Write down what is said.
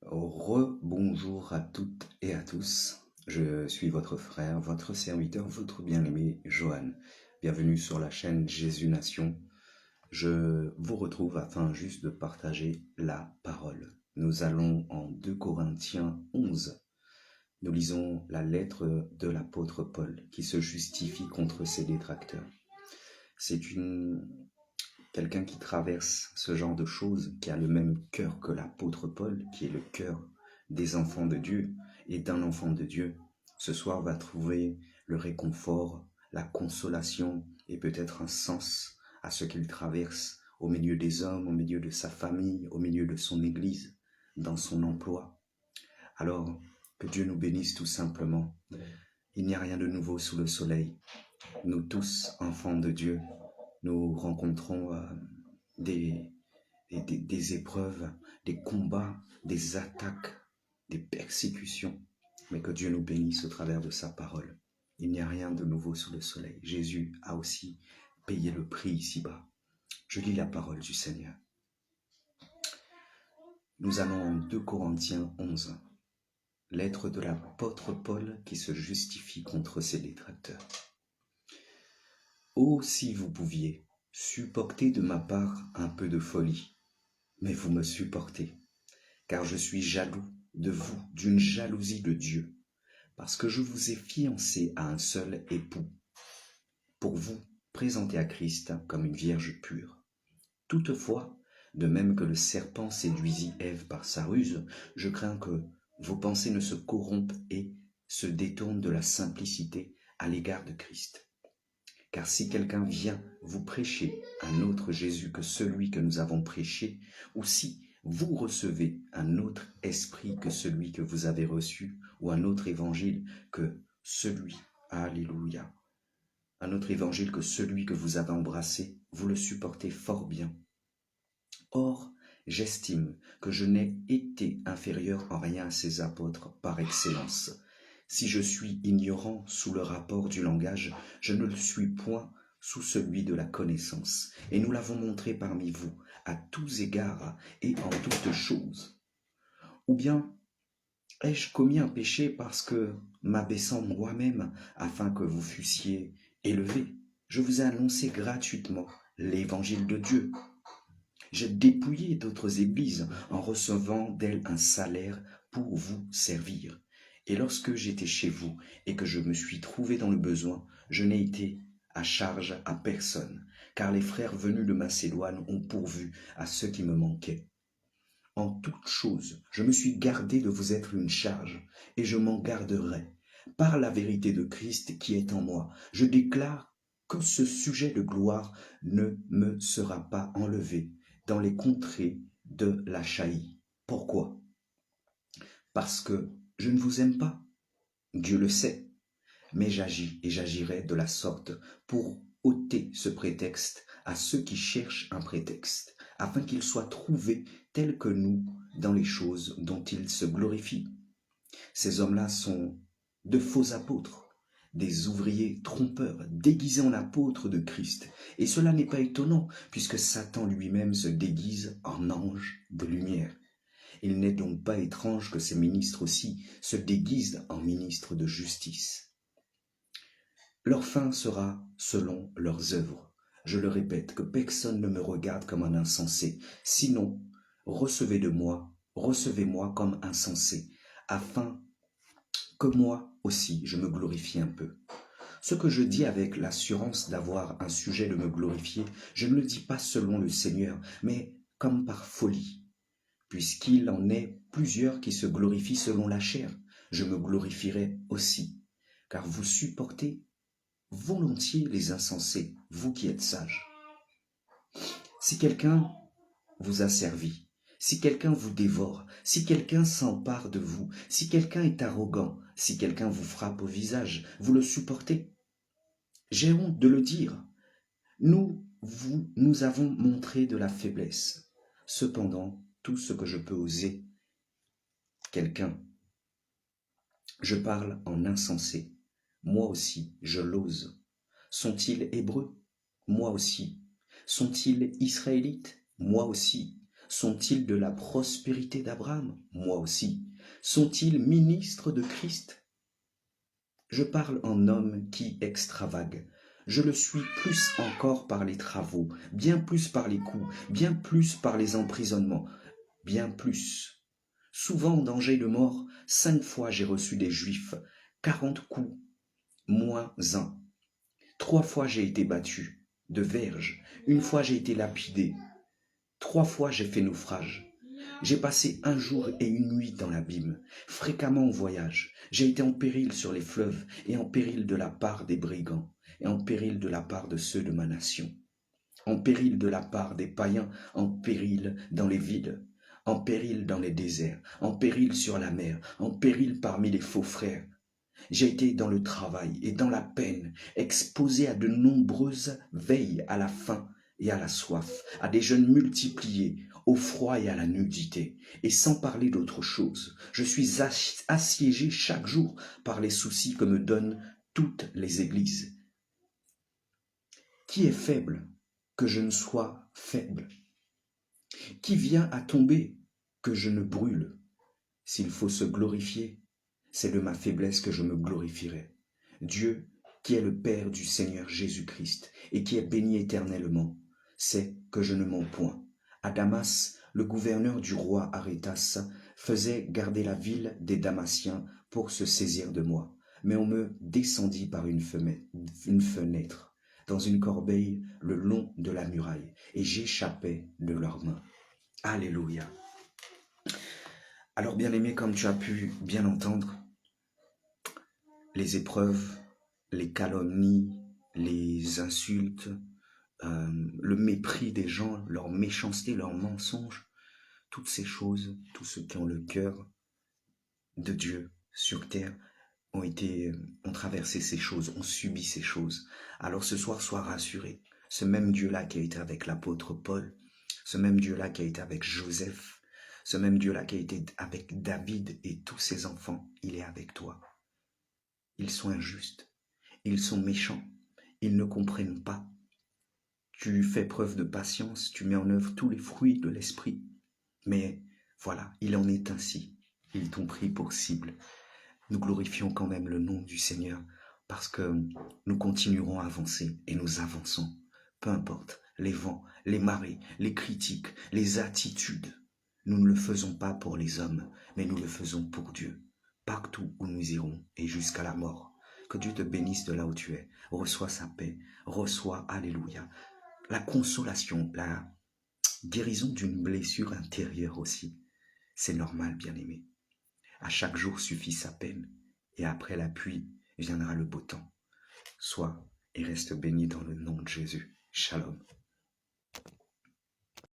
Rebonjour à toutes et à tous. Je suis votre frère, votre serviteur, votre bien-aimé Johan. Bienvenue sur la chaîne Jésus Nation. Je vous retrouve afin juste de partager la parole. Nous allons en 2 Corinthiens 11. Nous lisons la lettre de l'apôtre Paul qui se justifie contre ses détracteurs. C'est quelqu'un qui traverse ce genre de choses, qui a le même cœur que l'apôtre Paul, qui est le cœur des enfants de Dieu et d'un enfant de Dieu, ce soir va trouver le réconfort, la consolation et peut-être un sens à ce qu'il traverse au milieu des hommes, au milieu de sa famille, au milieu de son église, dans son emploi. Alors, que Dieu nous bénisse tout simplement. Il n'y a rien de nouveau sous le soleil. Nous tous, enfants de Dieu, nous rencontrons des épreuves, des combats, des attaques, des persécutions, mais que Dieu nous bénisse au travers de sa parole. Il n'y a rien de nouveau sous le soleil. Jésus a aussi payé le prix ici-bas. Je lis la parole du Seigneur. Nous allons en 2 Corinthiens 11, lettre de l'apôtre Paul qui se justifie contre ses détracteurs. Oh, si vous pouviez supporter de ma part un peu de folie, mais vous me supportez, car je suis jaloux de vous, d'une jalousie de Dieu, parce que je vous ai fiancé à un seul époux, pour vous présenter à Christ comme une vierge pure. Toutefois, de même que le serpent séduisit Ève par sa ruse, je crains que vos pensées ne se corrompent et se détournent de la simplicité à l'égard de Christ. Car si quelqu'un vient vous prêcher un autre Jésus que celui que nous avons prêché, ou si vous recevez un autre esprit que celui que vous avez reçu, ou un autre évangile que celui, alléluia, un autre évangile que celui que vous avez embrassé, vous le supportez fort bien. Or, j'estime que je n'ai été inférieur en rien à ces apôtres par excellence. Si je suis ignorant sous le rapport du langage, je ne le suis point sous celui de la connaissance. Et nous l'avons montré parmi vous, à tous égards et en toutes choses. Ou bien, ai-je commis un péché parce que, m'abaissant moi-même afin que vous fussiez élevés, je vous ai annoncé gratuitement l'évangile de Dieu. J'ai dépouillé d'autres églises en recevant d'elles un salaire pour vous servir. Et lorsque j'étais chez vous et que je me suis trouvé dans le besoin, je n'ai été à charge à personne, car les frères venus de Macédoine ont pourvu à ce qui me manquait. En toute chose, je me suis gardé de vous être une charge, et je m'en garderai. Par la vérité de Christ qui est en moi, je déclare que ce sujet de gloire ne me sera pas enlevé dans les contrées de l'Achaïe. Pourquoi? Parce que je ne vous aime pas. Dieu le sait. Mais j'agis et j'agirai de la sorte pour ôter ce prétexte à ceux qui cherchent un prétexte, afin qu'ils soient trouvés tels que nous dans les choses dont ils se glorifient. Ces hommes-là sont de faux apôtres, des ouvriers trompeurs, déguisés en apôtres de Christ. Et cela n'est pas étonnant, puisque Satan lui-même se déguise en ange de lumière. Il n'est donc pas étrange que ces ministres aussi se déguisent en ministres de justice. Leur fin sera selon leurs œuvres. Je le répète, que personne ne me regarde comme un insensé. Sinon, recevez-moi comme insensé, afin que moi aussi je me glorifie un peu. Ce que je dis avec l'assurance d'avoir un sujet de me glorifier, je ne le dis pas selon le Seigneur, mais comme par folie, puisqu'il en est plusieurs qui se glorifient selon la chair. Je me glorifierai aussi, car vous supportez volontiers les insensés, vous qui êtes sages. Si quelqu'un vous a servi, si quelqu'un vous dévore, si quelqu'un s'empare de vous, si quelqu'un est arrogant, si quelqu'un vous frappe au visage, vous le supportez. J'ai honte de le dire. Nous avons montré de la faiblesse. Cependant, tout ce que je peux oser, quelqu'un, je parle en insensé. Moi aussi, je l'ose. Sont-ils hébreux? Moi aussi. Sont-ils israélites? Moi aussi. Sont-ils de la prospérité d'Abraham? Moi aussi. Sont-ils ministres de Christ? Je parle en homme qui extravague. Je le suis plus encore par les travaux, bien plus par les coups, bien plus par les emprisonnements, bien plus. Souvent en danger de mort, 5 fois j'ai reçu des Juifs, 40 coups, moins un. 3 fois j'ai été battu, de verge, 1 fois j'ai été lapidé, 3 fois j'ai fait naufrage. J'ai passé 1 jour et 1 nuit dans l'abîme, fréquemment en voyage. J'ai été en péril sur les fleuves et en péril de la part des brigands et en péril de la part de ceux de ma nation. En péril de la part des païens, en péril dans les villes, en péril dans les déserts, en péril sur la mer, en péril parmi les faux frères. J'ai été dans le travail et dans la peine, exposé à de nombreuses veilles à la faim et à la soif, à des jeûnes multipliés, au froid et à la nudité. Et sans parler d'autre chose, je suis assiégé chaque jour par les soucis que me donnent toutes les églises. Qui est faible que je ne sois faible? Qui vient à tomber que je ne brûle? S'il faut se glorifier, c'est de ma faiblesse que je me glorifierai. Dieu, qui est le Père du Seigneur Jésus-Christ et qui est béni éternellement, sait que je ne mens point. À Damas, le gouverneur du roi Arétas faisait garder la ville des Damasiens pour se saisir de moi. Mais on me descendit par une fenêtre, dans une corbeille le long de la muraille, et j'échappais de leurs mains. Alléluia. Alors bien-aimé, comme tu as pu bien entendre, les épreuves, les calomnies, les insultes, le mépris des gens, leur méchanceté, leurs mensonges, toutes ces choses, tous ceux qui ont le cœur de Dieu sur terre ont traversé ces choses, ont subi ces choses. Alors ce soir, sois rassuré. Ce même Dieu-là qui a été avec l'apôtre Paul, ce même Dieu-là qui a été avec Joseph, ce même Dieu-là qui a été avec David et tous ses enfants, il est avec toi. Ils sont injustes, ils sont méchants, ils ne comprennent pas. Tu fais preuve de patience, tu mets en œuvre tous les fruits de l'esprit. Mais voilà, il en est ainsi. Ils t'ont pris pour cible. Nous glorifions quand même le nom du Seigneur parce que nous continuerons à avancer et nous avançons. Peu importe les vents, les marées, les critiques, les attitudes. Nous ne le faisons pas pour les hommes, mais nous le faisons pour Dieu. Partout où nous irons et jusqu'à la mort. Que Dieu te bénisse de là où tu es. Reçois sa paix. Reçois, alléluia, la consolation, la guérison d'une blessure intérieure aussi. C'est normal, bien-aimé. À chaque jour suffit sa peine. Et après la pluie viendra le beau temps. Sois et reste béni dans le nom de Jésus. Shalom.